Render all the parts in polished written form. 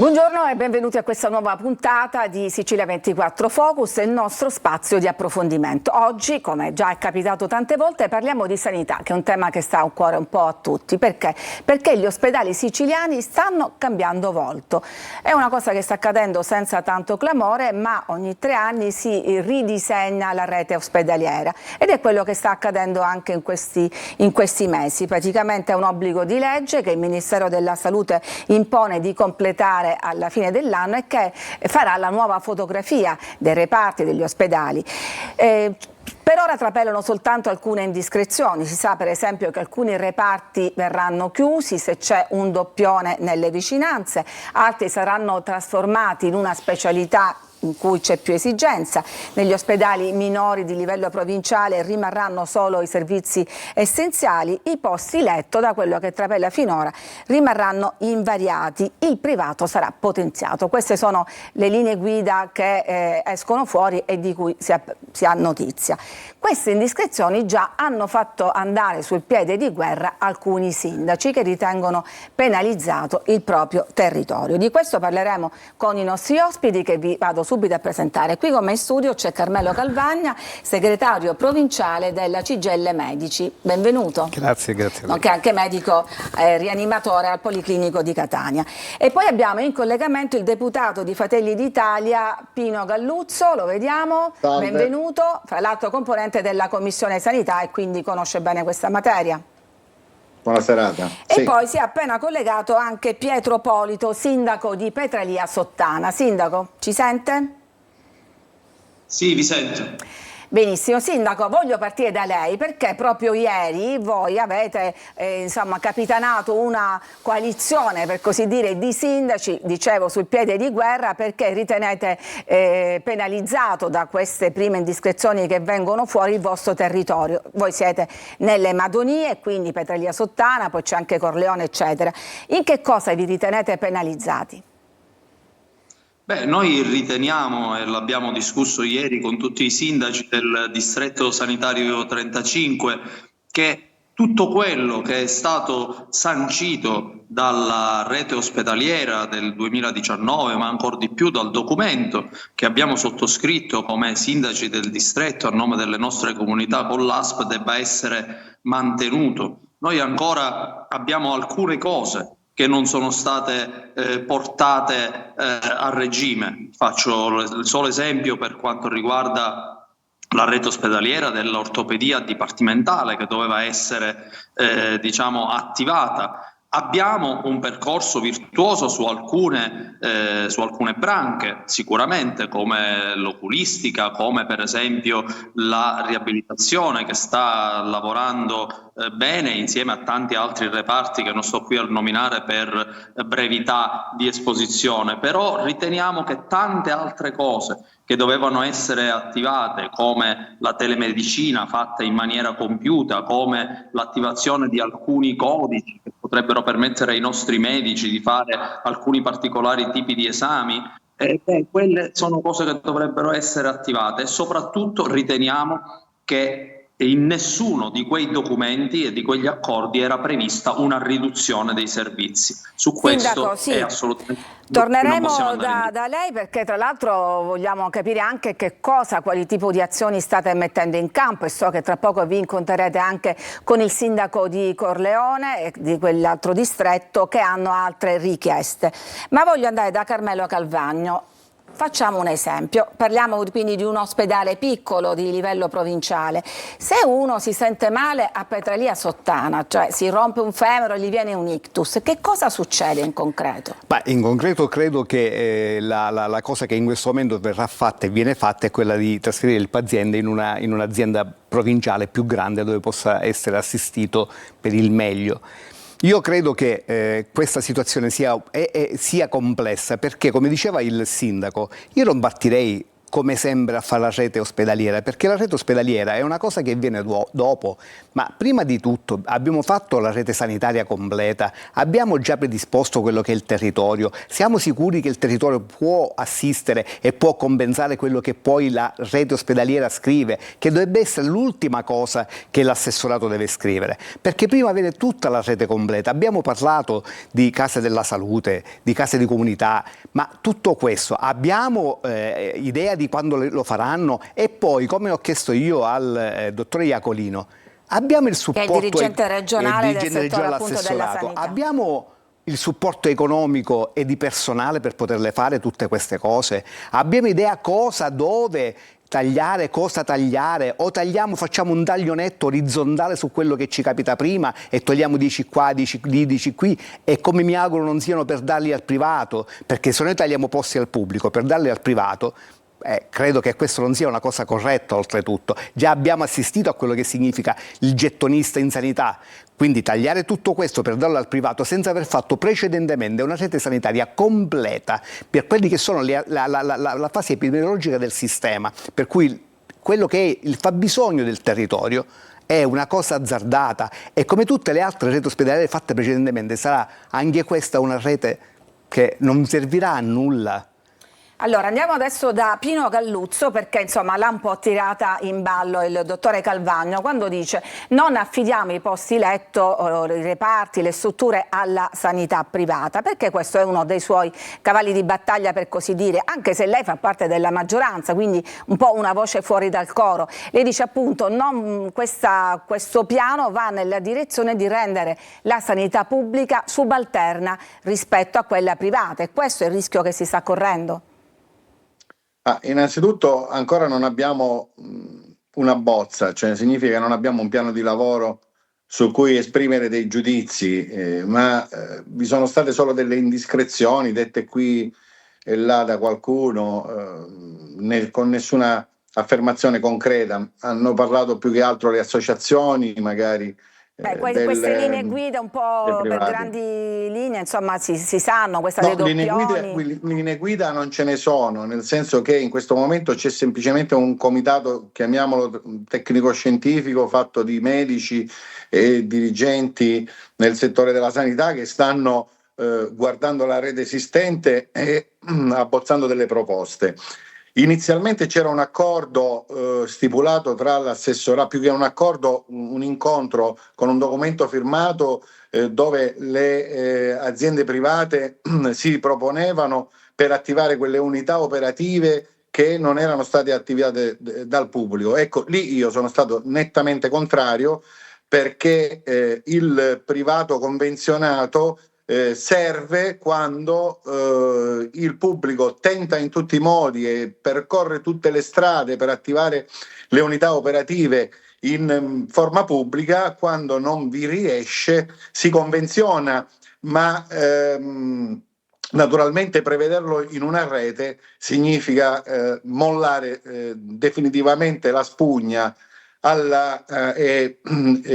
Buongiorno e benvenuti a questa nuova puntata di Sicilia 24 Focus, il nostro spazio di approfondimento. Oggi, come già è capitato tante volte, parliamo di sanità, che è un tema che sta a cuore un po' a tutti. Perché? Perché gli ospedali siciliani stanno cambiando volto. È una cosa che sta accadendo senza tanto clamore, ma ogni 3 anni si ridisegna la rete ospedaliera ed è quello che sta accadendo anche in questi mesi. Praticamente è un obbligo di legge che il Ministero della Salute impone di completare alla fine dell'anno e che farà la nuova fotografia dei reparti degli ospedali. Per ora trapelano soltanto alcune indiscrezioni. Si sa per esempio che alcuni reparti verranno chiusi se c'è un doppione nelle vicinanze, altri saranno trasformati in una specialità in cui c'è più esigenza. Negli ospedali minori di livello provinciale rimarranno solo i servizi essenziali, i posti letto, da quello che trapela finora, rimarranno invariati, il privato sarà potenziato. Queste sono le linee guida che escono fuori e di cui si ha notizia. Queste indiscrezioni già hanno fatto andare sul piede di guerra alcuni sindaci che ritengono penalizzato il proprio territorio. Di questo parleremo con i nostri ospiti che vi vado subito a presentare. Qui con me in studio c'è Carmelo Calvagna, segretario provinciale della CGIL Medici. Benvenuto. Grazie, grazie. Nonché anche medico rianimatore al Policlinico di Catania. E poi abbiamo in collegamento il deputato di Fratelli d'Italia Pino Galluzzo, lo vediamo. Salve. Benvenuto, fra l'altro componente della Commissione Sanità e quindi conosce bene questa materia. Buona serata. E sì. poi si è appena collegato anche Pietro Polito, sindaco di Petralia Sottana. Sindaco, ci sente? Sì, vi sento. Benissimo, Sindaco, voglio partire da lei perché proprio ieri voi avete capitanato una coalizione, per così dire, di sindaci, dicevo, sul piede di guerra, perché ritenete penalizzato da queste prime indiscrezioni che vengono fuori il vostro territorio. Voi siete nelle Madonie, quindi Petralia Sottana, poi c'è anche Corleone, eccetera. In che cosa vi ritenete penalizzati? Beh, noi riteniamo, e l'abbiamo discusso ieri con tutti i sindaci del distretto sanitario 35, che tutto quello che è stato sancito dalla rete ospedaliera del 2019, ma ancora di più dal documento che abbiamo sottoscritto come sindaci del distretto a nome delle nostre comunità con l'ASP, debba essere mantenuto. Noi ancora abbiamo alcune cose che non sono state portate a regime. Faccio il solo esempio per quanto riguarda la rete ospedaliera dell'ortopedia dipartimentale che doveva essere attivata. Abbiamo un percorso virtuoso su alcune branche, sicuramente, come l'oculistica, come per esempio la riabilitazione, che sta lavorando bene insieme a tanti altri reparti che non sto qui a nominare per brevità di esposizione. Però riteniamo che tante altre cose che dovevano essere attivate, come la telemedicina fatta in maniera compiuta, come l'attivazione di alcuni codici che potrebbero permettere ai nostri medici di fare alcuni particolari tipi di esami, quelle sono cose che dovrebbero essere attivate, e soprattutto riteniamo che in nessuno di quei documenti e di quegli accordi era prevista una riduzione dei servizi. Su questo, Sindaco, sì. è assolutamente Torneremo da lei, perché tra l'altro vogliamo capire anche quali tipo di azioni state mettendo in campo, e so che tra poco vi incontrerete anche con il sindaco di Corleone e di quell'altro distretto che hanno altre richieste. Ma voglio andare da Carmelo Calvagno. Facciamo un esempio, parliamo quindi di un ospedale piccolo di livello provinciale. Se uno si sente male a Petralia Sottana, cioè si rompe un femore o gli viene un ictus, che cosa succede in concreto? Beh, in concreto credo che la cosa che in questo momento verrà fatta e viene fatta è quella di trasferire il paziente in un'azienda provinciale più grande dove possa essere assistito per il meglio. Io credo che questa situazione sia complessa perché, come diceva il sindaco, io non partirei come sembra fare la rete ospedaliera, perché la rete ospedaliera è una cosa che viene dopo, ma prima di tutto abbiamo fatto la rete sanitaria completa, abbiamo già predisposto quello che è il territorio, siamo sicuri che il territorio può assistere e può compensare quello che poi la rete ospedaliera scrive, che dovrebbe essere l'ultima cosa che l'assessorato deve scrivere, perché prima avere tutta la rete completa. Abbiamo parlato di case della salute, di case di comunità, ma tutto questo abbiamo idea di quando lo faranno? E poi, come ho chiesto io al dottore Iacolino, abbiamo il supporto, che è il dirigente regionale del settore appunto della assessorato, sanità. abbiamo il supporto economico e di personale per poterle fare tutte queste cose? Abbiamo idea cosa, dove tagliare, cosa tagliare, o tagliamo, facciamo un taglio netto orizzontale su quello che ci capita prima e togliamo 10 qua, 10 lì, 10 qui, e come mi auguro non siano per darli al privato, perché se noi tagliamo posti al pubblico per darli al privato, credo che questo non sia una cosa corretta. Oltretutto già abbiamo assistito a quello che significa il gettonista in sanità, quindi tagliare tutto questo per darlo al privato senza aver fatto precedentemente una rete sanitaria completa per quelli che sono la fase epidemiologica del sistema, per cui quello che è il fabbisogno del territorio è una cosa azzardata, e come tutte le altre reti ospedaliere fatte precedentemente sarà anche questa una rete che non servirà a nulla. Allora andiamo adesso da Pino Galluzzo, perché insomma l'ha un po' tirata in ballo il dottore Calvagno quando dice non affidiamo i posti letto, i reparti, le strutture alla sanità privata, perché questo è uno dei suoi cavalli di battaglia, per così dire, anche se lei fa parte della maggioranza, quindi un po' una voce fuori dal coro. Lei dice appunto questo piano va nella direzione di rendere la sanità pubblica subalterna rispetto a quella privata, e questo è il rischio che si sta correndo. Innanzitutto ancora non abbiamo una bozza, cioè significa che non abbiamo un piano di lavoro su cui esprimere dei giudizi, ma vi sono state solo delle indiscrezioni dette qui e là da qualcuno, con nessuna affermazione concreta. Hanno parlato più che altro le associazioni, magari. Queste linee guida un po' per grandi linee, insomma, si sanno, questa dei doppioni. Linee guida non ce ne sono, nel senso che in questo momento c'è semplicemente un comitato, chiamiamolo tecnico-scientifico, fatto di medici e dirigenti nel settore della sanità che stanno guardando la rete esistente e abbozzando delle proposte. Inizialmente c'era un accordo stipulato tra l'assessorato, più che un accordo, un incontro con un documento firmato dove le aziende private si proponevano per attivare quelle unità operative che non erano state attivate dal pubblico. Ecco, lì io sono stato nettamente contrario, perché il privato convenzionato serve quando il pubblico tenta in tutti i modi e percorre tutte le strade per attivare le unità operative in forma pubblica. Quando non vi riesce si convenziona, ma naturalmente prevederlo in una rete significa mollare definitivamente la spugna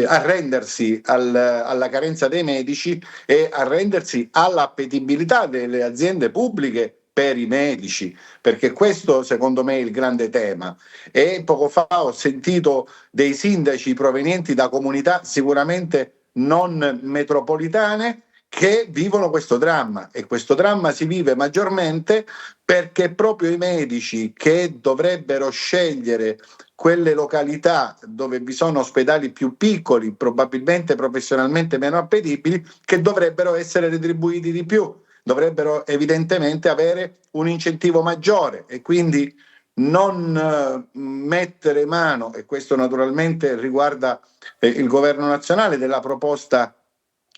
arrendersi alla carenza dei medici e arrendersi all'appetibilità delle aziende pubbliche per i medici, perché questo secondo me è il grande tema. E poco fa ho sentito dei sindaci provenienti da comunità sicuramente non metropolitane che vivono questo dramma, e questo dramma si vive maggiormente perché proprio i medici, che dovrebbero scegliere quelle località dove vi sono ospedali più piccoli, probabilmente professionalmente meno appetibili, che dovrebbero essere retribuiti di più, dovrebbero evidentemente avere un incentivo maggiore, e quindi non mettere mano, e questo naturalmente riguarda il governo nazionale, della proposta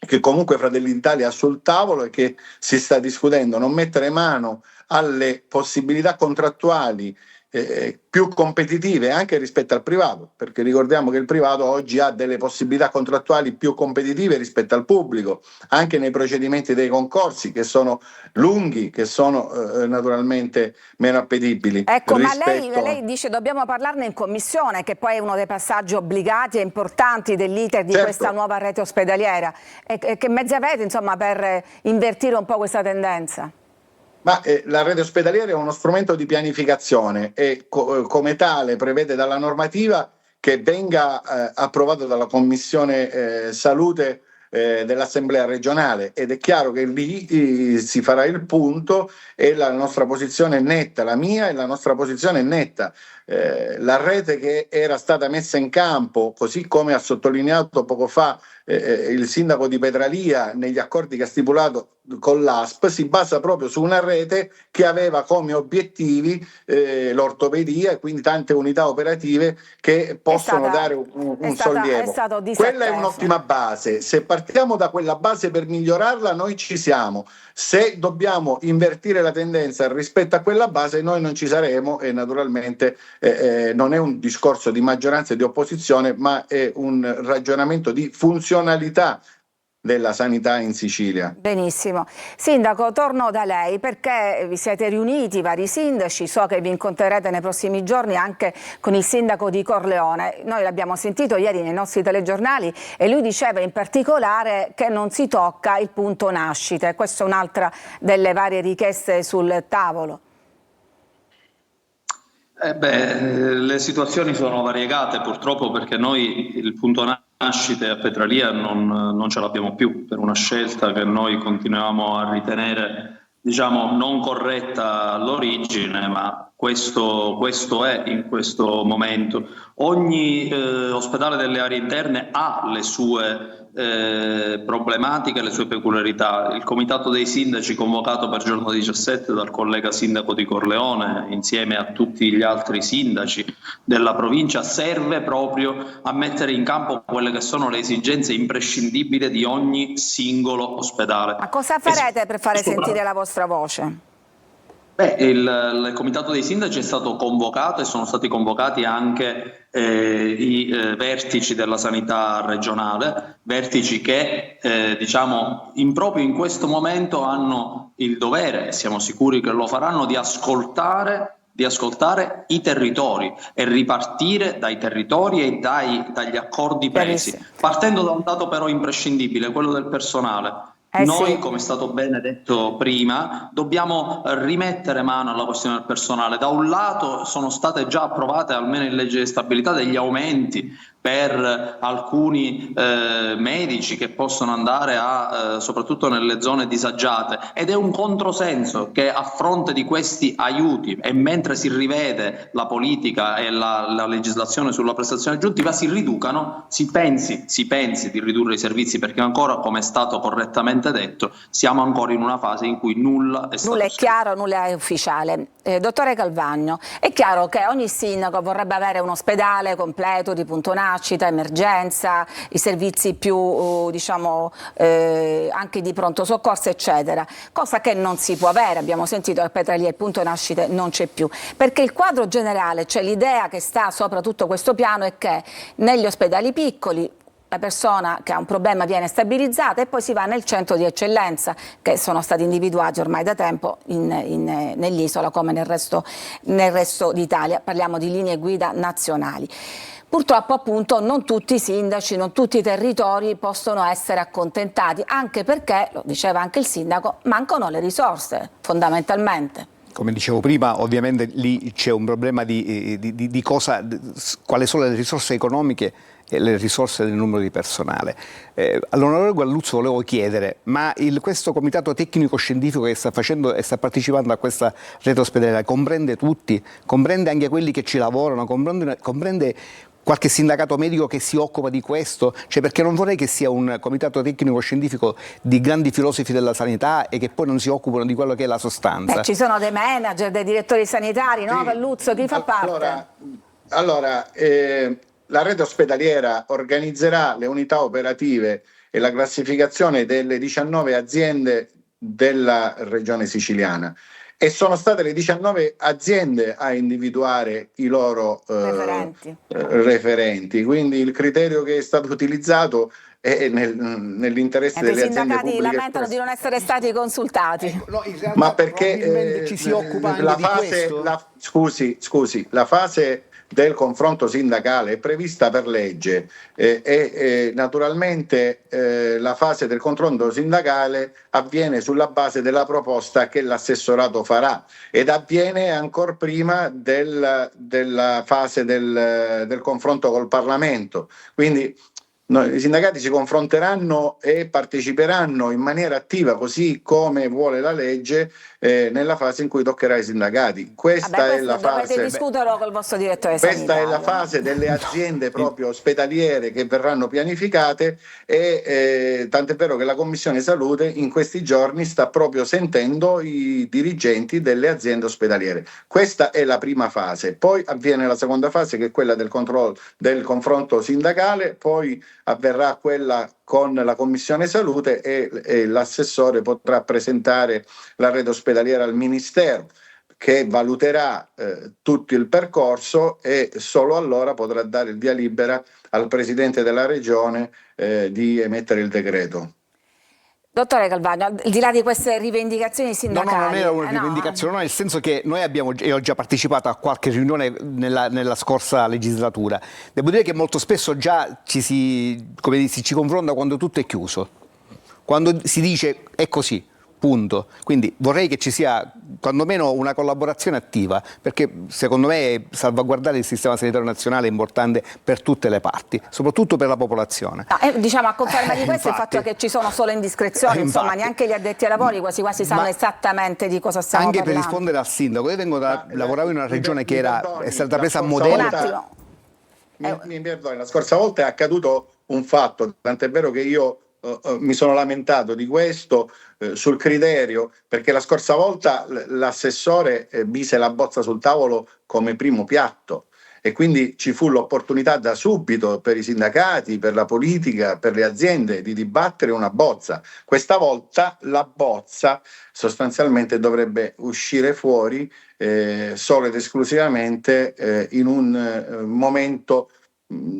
che comunque Fratelli d'Italia ha sul tavolo e che si sta discutendo, non mettere mano alle possibilità contrattuali più competitive anche rispetto al privato, perché ricordiamo che il privato oggi ha delle possibilità contrattuali più competitive rispetto al pubblico, anche nei procedimenti dei concorsi, che sono lunghi, che sono naturalmente meno appetibili. Ecco, ma lei dice dobbiamo parlarne in commissione, che poi è uno dei passaggi obbligati e importanti dell'iter di questa nuova rete ospedaliera. E che mezzi avete, insomma, per invertire un po' questa tendenza? Ma la rete ospedaliera è uno strumento di pianificazione e come tale prevede dalla normativa che venga approvato dalla Commissione Salute dell'Assemblea regionale, ed è chiaro che lì si farà il punto e la nostra posizione è netta, la mia e la nostra posizione è netta. La rete che era stata messa in campo, così come ha sottolineato poco fa il sindaco di Petralia negli accordi che ha stipulato con l'ASP, si basa proprio su una rete che aveva come obiettivi l'ortopedia e quindi tante unità operative che possono dare un sollievo. Quella è un'ottima base. Se partiamo da quella base per migliorarla, noi ci siamo. Se dobbiamo invertire la tendenza rispetto a quella base, noi non ci saremo, e naturalmente non è un discorso di maggioranza e di opposizione, ma è un ragionamento di funzionalità della sanità in Sicilia. Benissimo. Sindaco, torno da lei perché vi siete riuniti, vari sindaci, so che vi incontrerete nei prossimi giorni anche con il sindaco di Corleone. Noi l'abbiamo sentito ieri nei nostri telegiornali e lui diceva in particolare che non si tocca il punto nascite. Questa è un'altra delle varie richieste sul tavolo. Le situazioni sono variegate purtroppo, perché noi il punto nascite a Petralia non ce l'abbiamo più, per una scelta che noi continuiamo a ritenere, diciamo, non corretta all'origine, ma questo è in questo momento. Ogni ospedale delle aree interne ha le sue problematiche, le sue peculiarità. Il comitato dei sindaci, convocato per giorno 17 dal collega sindaco di Corleone insieme a tutti gli altri sindaci della provincia, serve proprio a mettere in campo quelle che sono le esigenze imprescindibili di ogni singolo ospedale. Ma cosa farete per fare sentire la vostra voce? Il comitato dei sindaci è stato convocato e sono stati convocati anche i vertici della sanità regionale, vertici che diciamo proprio in questo momento hanno il dovere, e siamo sicuri che lo faranno, di ascoltare i territori e ripartire dai territori e dagli accordi presi, partendo da un dato però imprescindibile, quello del personale. Noi, come è stato bene detto prima, dobbiamo rimettere mano alla questione del personale. Da un lato sono state già approvate, almeno in legge di stabilità, degli aumenti per alcuni medici che possono andare soprattutto nelle zone disagiate, ed è un controsenso che a fronte di questi aiuti e mentre si rivede la politica e la legislazione sulla prestazione aggiuntiva si riducano, si pensi di ridurre i servizi, perché ancora, come è stato correttamente detto, siamo ancora in una fase in cui nulla è stato chiaro, nulla è ufficiale. Dottore Calvagno, è chiaro che ogni sindaco vorrebbe avere un ospedale completo di punto nascita, emergenza, i servizi più diciamo anche di pronto soccorso eccetera, cosa che non si può avere. Abbiamo sentito che a Petralia il punto nascite non c'è più, perché il quadro generale, cioè l'idea che sta sopra tutto questo piano, è che negli ospedali piccoli la persona che ha un problema viene stabilizzata e poi si va nel centro di eccellenza, che sono stati individuati ormai da tempo nell'isola come nel resto d'Italia. Parliamo di linee guida nazionali. Purtroppo appunto non tutti i sindaci, non tutti i territori possono essere accontentati, anche perché, lo diceva anche il sindaco, mancano le risorse fondamentalmente. Come dicevo prima, ovviamente lì c'è un problema di quali sono le risorse economiche e le risorse del numero di personale. All'onorevole Gualluzzo volevo chiedere, ma questo comitato tecnico-scientifico che sta facendo e sta partecipando a questa rete ospedaliera comprende tutti? Comprende anche quelli che ci lavorano? Comprende qualche sindacato medico che si occupa di questo? Cioè, perché non vorrei che sia un comitato tecnico-scientifico di grandi filosofi della sanità e che poi non si occupano di quello che è la sostanza. Ci sono dei manager, dei direttori sanitari, no? Gualluzzo, chi fa parte? La rete ospedaliera organizzerà le unità operative e la classificazione delle 19 aziende della regione siciliana, e sono state le 19 aziende a individuare i loro referenti. Quindi il criterio che è stato utilizzato è nell'interesse delle aziende pubbliche. I sindacati lamentano di non essere stati consultati. No, in realtà, ma perché ci si occupa anche di questo? Scusi, la fase del confronto sindacale è prevista per legge e naturalmente la fase del confronto sindacale avviene sulla base della proposta che l'assessorato farà ed avviene ancora prima della fase del confronto col Parlamento. Quindi i sindacati si confronteranno e parteciperanno in maniera attiva, così come vuole la legge, nella fase in cui toccherà ai sindacati. Questa è la fase. Dovete discuterlo col vostro direttore sanitario. Questa è la fase delle aziende proprio ospedaliere che verranno pianificate e tant'è vero che la Commissione Salute in questi giorni sta proprio sentendo i dirigenti delle aziende ospedaliere. Questa è la prima fase, poi avviene la seconda fase che è quella del controllo, del confronto sindacale, poi avverrà quella con la Commissione Salute e l'assessore potrà presentare la rete ospedaliera al Ministero, che valuterà tutto il percorso e solo allora potrà dare il via libera al Presidente della Regione di emettere il decreto. Dottore Galvagno, al di là di queste rivendicazioni sindacali... No, non era una rivendicazione, no, nel senso che noi ho già partecipato a qualche riunione nella scorsa legislatura. Devo dire che molto spesso già ci si confronta quando tutto è chiuso, quando si dice è così. Punto. Quindi vorrei che ci sia quantomeno una collaborazione attiva, perché secondo me salvaguardare il sistema sanitario nazionale è importante per tutte le parti, soprattutto per la popolazione. Diciamo a conferma di questo infatti, il fatto che ci sono solo indiscrezioni, insomma neanche gli addetti ai lavori quasi sanno esattamente di cosa stiamo parlando. Anche per rispondere al sindaco, io vengo lavoravo in una regione che è stata presa a modello. Mi perdoni, la scorsa volta è accaduto un fatto, tant'è vero che io mi sono lamentato di questo sul criterio, perché la scorsa volta l'assessore mise la bozza sul tavolo come primo piatto e quindi ci fu l'opportunità da subito per i sindacati, per la politica, per le aziende di dibattere una bozza. Questa volta la bozza sostanzialmente dovrebbe uscire fuori solo ed esclusivamente in un momento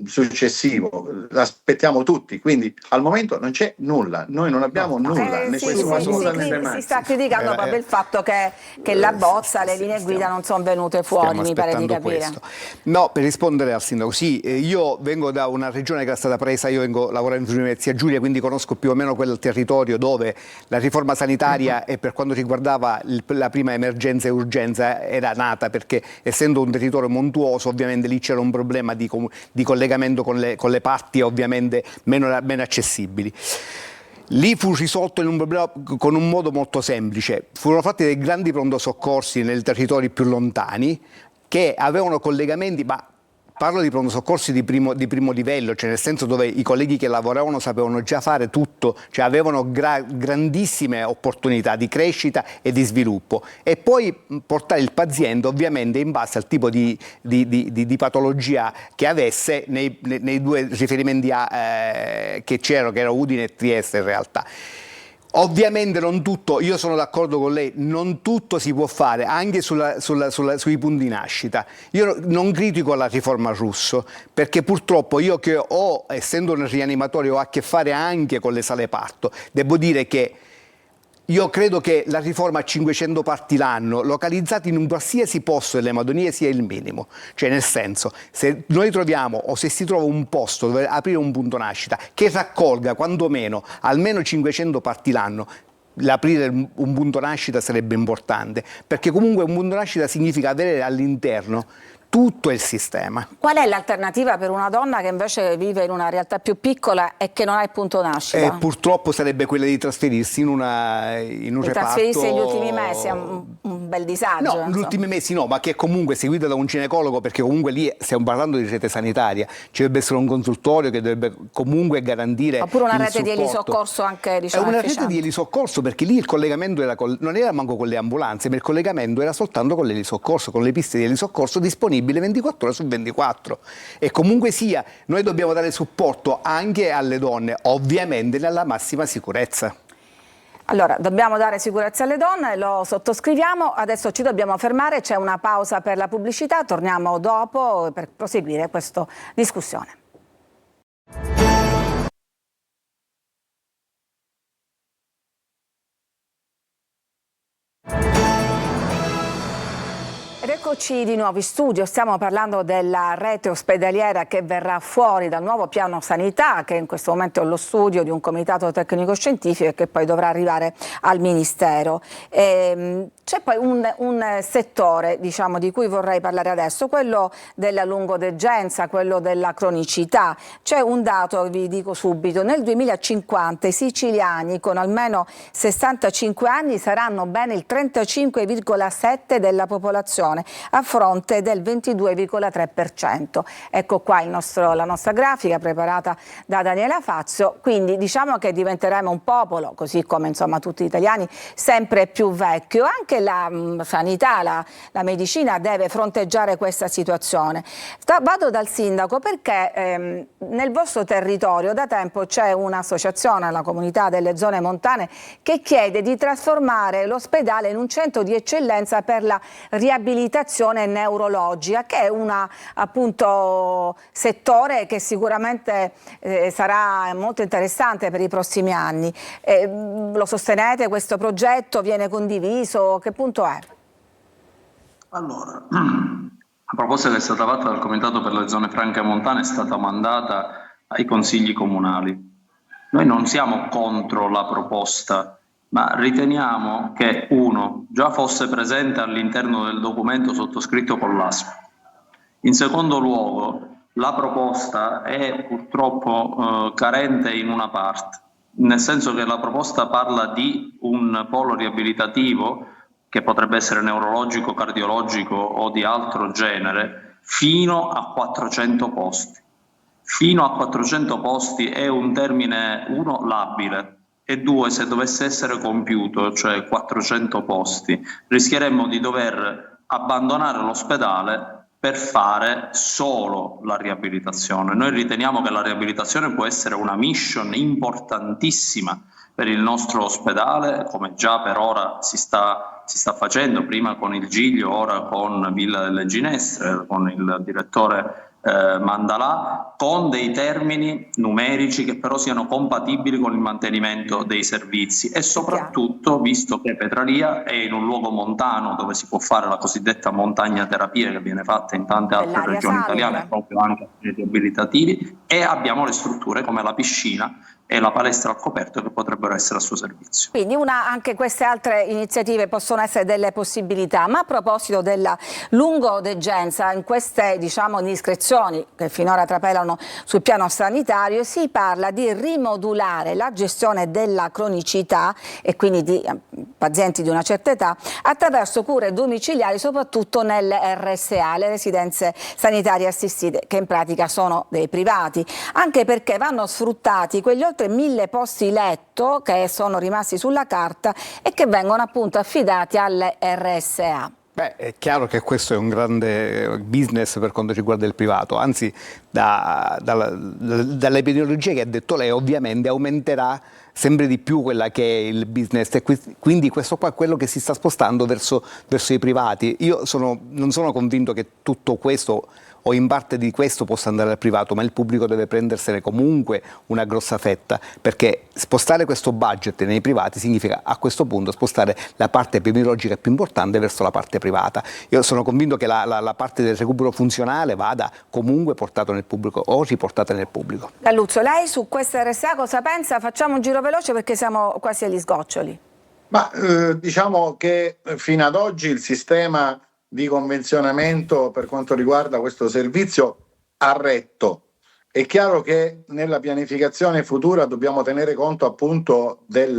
successivo, l'aspettiamo tutti, quindi al momento non c'è nulla, noi non abbiamo nulla, nessuno assolutamente mai. Si sta criticando proprio il fatto che la bozza, le linee guida non sono venute fuori, mi pare di capire. Questo. No, per rispondere al sindaco, sì, io vengo da una regione che è stata presa, io vengo lavorando in Friuli-Venezia Giulia, quindi conosco più o meno quel territorio dove la riforma sanitaria e per quanto riguardava la prima emergenza e urgenza era nata, perché essendo un territorio montuoso ovviamente lì c'era un problema di collegamento con le parti ovviamente meno accessibili. Lì fu risolto con un modo molto semplice. Furono fatti dei grandi pronto soccorsi nei territori più lontani che avevano collegamenti, ma parlo di pronto soccorsi di primo livello, cioè nel senso dove i colleghi che lavoravano sapevano già fare tutto, cioè avevano grandissime opportunità di crescita e di sviluppo, e poi portare il paziente ovviamente in base al tipo di patologia che avesse nei due riferimenti che c'erano, che erano Udine e Trieste in realtà. Ovviamente non tutto, io sono d'accordo con lei, non tutto si può fare, anche sui punti nascita. Io non critico la riforma Russo, perché purtroppo io che essendo un rianimatore, ho a che fare anche con le sale parto, devo dire che io credo che la riforma a 500 parti l'anno, localizzati in un qualsiasi posto delle Madonie, sia il minimo. Cioè nel senso, se noi troviamo o se si trova un posto dove aprire un punto nascita che raccolga quantomeno almeno 500 parti l'anno, l'aprire un punto nascita sarebbe importante, perché comunque un punto nascita significa avere all'interno tutto il sistema. Qual è l'alternativa per una donna che invece vive in una realtà più piccola e che non ha il punto nascita? Purtroppo sarebbe quella di trasferirsi in un reparto. Trasferirsi negli ultimi mesi è un bel disagio. No, negli ultimi mesi no, ma che è comunque seguita da un ginecologo, perché comunque lì stiamo parlando di rete sanitaria, ci dovrebbe essere un consultorio che dovrebbe comunque garantire. Oppure una rete supporto. Di elisoccorso anche, diciamo, è una efficiente. rete di elisoccorso, perché lì il collegamento non era manco con le ambulanze, ma il collegamento era soltanto con l'elisoccorso, con le piste di elisoccorso disponibili 24 ore su 24. E comunque sia, noi dobbiamo dare supporto anche alle donne, ovviamente nella massima sicurezza. Allora, dobbiamo dare sicurezza alle donne, lo sottoscriviamo, adesso ci dobbiamo fermare, c'è una pausa per la pubblicità, torniamo dopo per proseguire questa discussione. Eccoci di nuovo in studio, stiamo parlando della rete ospedaliera che verrà fuori dal nuovo piano sanità, che in questo momento è allo studio di un comitato tecnico-scientifico e che poi dovrà arrivare al Ministero. C'è poi un settore, diciamo, di cui vorrei parlare adesso, quello della lungodegenza, quello della cronicità. C'è un dato, vi dico subito: nel 2050 i siciliani con almeno 65 anni saranno bene il 35,7% della popolazione, a fronte del 22,3%. Ecco qua la nostra grafica preparata da Daniela Fazio. Quindi diciamo che diventeremo un popolo, così come insomma tutti gli italiani, sempre più vecchio. Anche la sanità, la medicina deve fronteggiare questa situazione. Vado dal sindaco perché nel vostro territorio da tempo c'è un'associazione, la Comunità delle Zone Montane, che chiede di trasformare l'ospedale in un centro di eccellenza per la riabilitazione neurologica, che è appunto settore che sicuramente sarà molto interessante per i prossimi anni. Lo sostenete questo progetto? Viene condiviso? Che punto è? Allora, la proposta che è stata fatta dal Comitato per le Zone Franche Montane è stata mandata ai consigli comunali. Noi non siamo contro la proposta, ma riteniamo che già fosse presente all'interno del documento sottoscritto con l'ASP. In secondo luogo, la proposta è purtroppo carente in una parte, nel senso che la proposta parla di un polo riabilitativo che potrebbe essere neurologico, cardiologico o di altro genere, fino a 400 posti. Fino a 400 posti è un termine, labile, e due, se dovesse essere compiuto, cioè 400 posti, rischieremmo di dover abbandonare l'ospedale per fare solo la riabilitazione. Noi riteniamo che la riabilitazione può essere una mission importantissima per il nostro ospedale, come già per ora si sta facendo, prima con il Giglio, ora con Villa delle Ginestre, con il direttore Mandalà, con dei termini numerici che però siano compatibili con il mantenimento dei servizi, e soprattutto, visto che Petralia è in un luogo montano dove si può fare la cosiddetta montagna terapia, che viene fatta in tante altre regioni italiane, proprio anche riabilitativi, e abbiamo le strutture come la piscina e la palestra al coperto che potrebbero essere a suo servizio. Quindi anche queste altre iniziative possono essere delle possibilità. Ma a proposito della lungodegenza, in queste indiscrezioni che finora trapelano sul piano sanitario, si parla di rimodulare la gestione della cronicità e quindi di pazienti di una certa età attraverso cure domiciliari, soprattutto nelle RSA, le residenze sanitarie assistite, che in pratica sono dei privati, anche perché vanno sfruttati quegli oltre 1000 posti letto che sono rimasti sulla carta e che vengono appunto affidati alle RSA. Beh, è chiaro che questo è un grande business per quanto riguarda il privato, anzi dall'epidemiologia che ha detto lei ovviamente aumenterà sempre di più quella che è il business, e quindi questo qua è quello che si sta spostando verso i privati. Io non sono convinto che tutto questo o in parte di questo possa andare al privato, ma il pubblico deve prendersene comunque una grossa fetta, perché spostare questo budget nei privati significa a questo punto spostare la parte epidemiologica più importante verso la parte privata. Io sono convinto che la parte del recupero funzionale vada comunque portato nel pubblico o riportata nel pubblico. Galluzzo, lei su questa RSA cosa pensa? Facciamo un giro veloce perché siamo quasi agli sgoccioli. Ma diciamo che fino ad oggi il sistema di convenzionamento per quanto riguarda questo servizio ha retto. È chiaro che nella pianificazione futura dobbiamo tenere conto appunto dei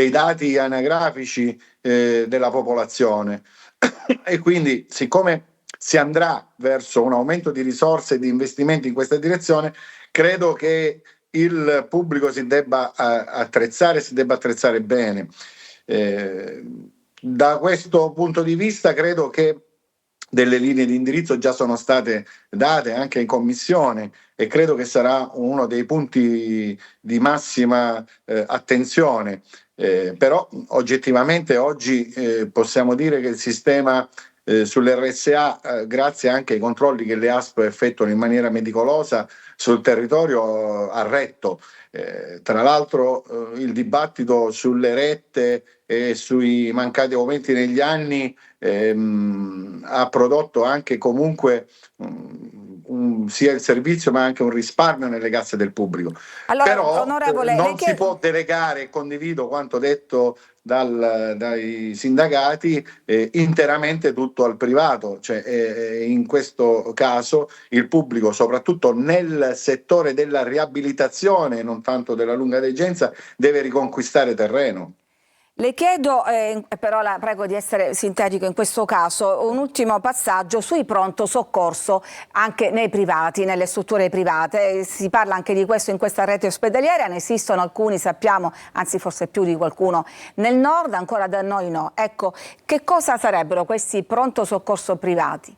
dati anagrafici della popolazione e quindi, siccome si andrà verso un aumento di risorse e di investimenti in questa direzione, credo che il pubblico si debba attrezzare bene. Da questo punto di vista credo che delle linee di indirizzo già sono state date anche in commissione e credo che sarà uno dei punti di massima attenzione, però oggettivamente oggi possiamo dire che il sistema sull'RSA, grazie anche ai controlli che le ASP effettuano in maniera meticolosa sul territorio, ha retto. Tra l'altro il dibattito sulle rette sui mancati aumenti negli anni ha prodotto anche comunque sia il servizio ma anche un risparmio nelle casse del pubblico. Allora, Però onorevole, non si può delegare, e condivido quanto detto dai sindacati, interamente tutto al privato, cioè in questo caso il pubblico, soprattutto nel settore della riabilitazione, non tanto della lunga degenza, deve riconquistare terreno. Le chiedo, però la prego di essere sintetico in questo caso, un ultimo passaggio sui pronto soccorso anche nei privati, nelle strutture private. Si parla anche di questo in questa rete ospedaliera, ne esistono alcuni, sappiamo, anzi forse più di qualcuno nel nord, ancora da noi no. Ecco, che cosa sarebbero questi pronto soccorso privati?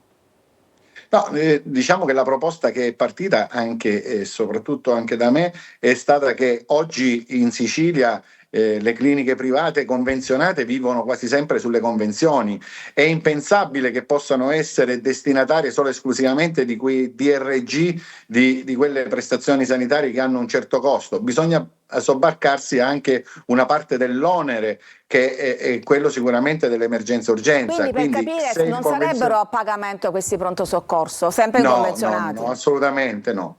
No, diciamo che la proposta che è partita anche e soprattutto anche da me è stata che oggi in Sicilia le cliniche private convenzionate vivono quasi sempre sulle convenzioni. È impensabile che possano essere destinatarie solo esclusivamente di quei DRG, di quelle prestazioni sanitarie che hanno un certo costo. Bisogna sobbarcarsi anche una parte dell'onere che è quello sicuramente dell'emergenza urgenza. Quindi per capire non sarebbero a pagamento questi pronto soccorso, sempre convenzionati? No, assolutamente no.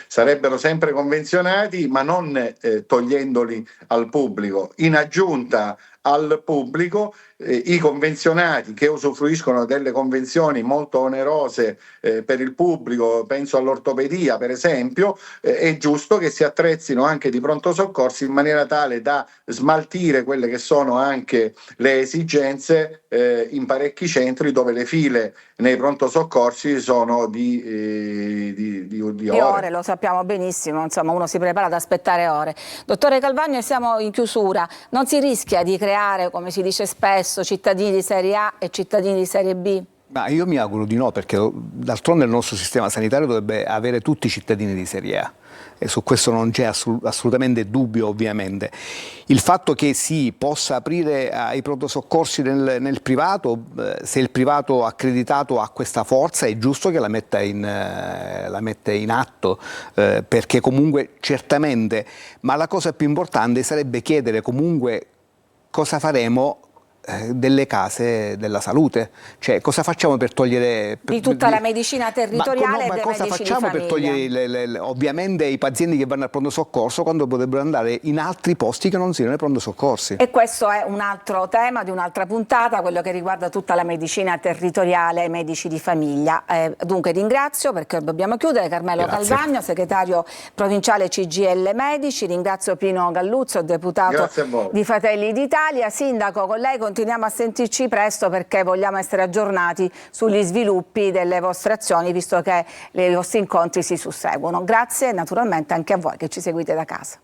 Sarebbero sempre convenzionati, ma non togliendoli al pubblico. In aggiunta al pubblico, i convenzionati che usufruiscono delle convenzioni molto onerose per il pubblico, penso all'ortopedia per esempio, è giusto che si attrezzino anche di pronto soccorsi in maniera tale da smaltire quelle che sono anche le esigenze in parecchi centri dove le file nei pronto soccorsi sono di ore. Lo sappiamo benissimo, insomma uno si prepara ad aspettare ore. Dottore Calvagno, siamo in chiusura, non si rischia di creare, come si dice spesso, cittadini di serie A e cittadini di serie B? Ma io mi auguro di no, perché d'altronde il nostro sistema sanitario dovrebbe avere tutti i cittadini di serie A. E su questo non c'è assolutamente dubbio, ovviamente. Il fatto che si possa aprire ai pronto soccorsi nel privato, se il privato accreditato ha questa forza, è giusto che la metta in atto, perché comunque certamente, ma la cosa più importante sarebbe chiedere comunque cosa faremo delle case della salute, cioè cosa facciamo per togliere di tutta la medicina territoriale, ma cosa facciamo per togliere ovviamente i pazienti che vanno al pronto soccorso quando potrebbero andare in altri posti che non siano i pronto soccorsi? E questo è un altro tema di un'altra puntata, quello che riguarda tutta la medicina territoriale e medici di famiglia. Dunque ringrazio, perché dobbiamo chiudere, Carmelo Calvagno, segretario provinciale CGIL Medici, ringrazio Pino Galluzzo, deputato di Fratelli d'Italia. Sindaco, con lei continuiamo a sentirci presto, perché vogliamo essere aggiornati sugli sviluppi delle vostre azioni, visto che i vostri incontri si susseguono. Grazie naturalmente anche a voi che ci seguite da casa.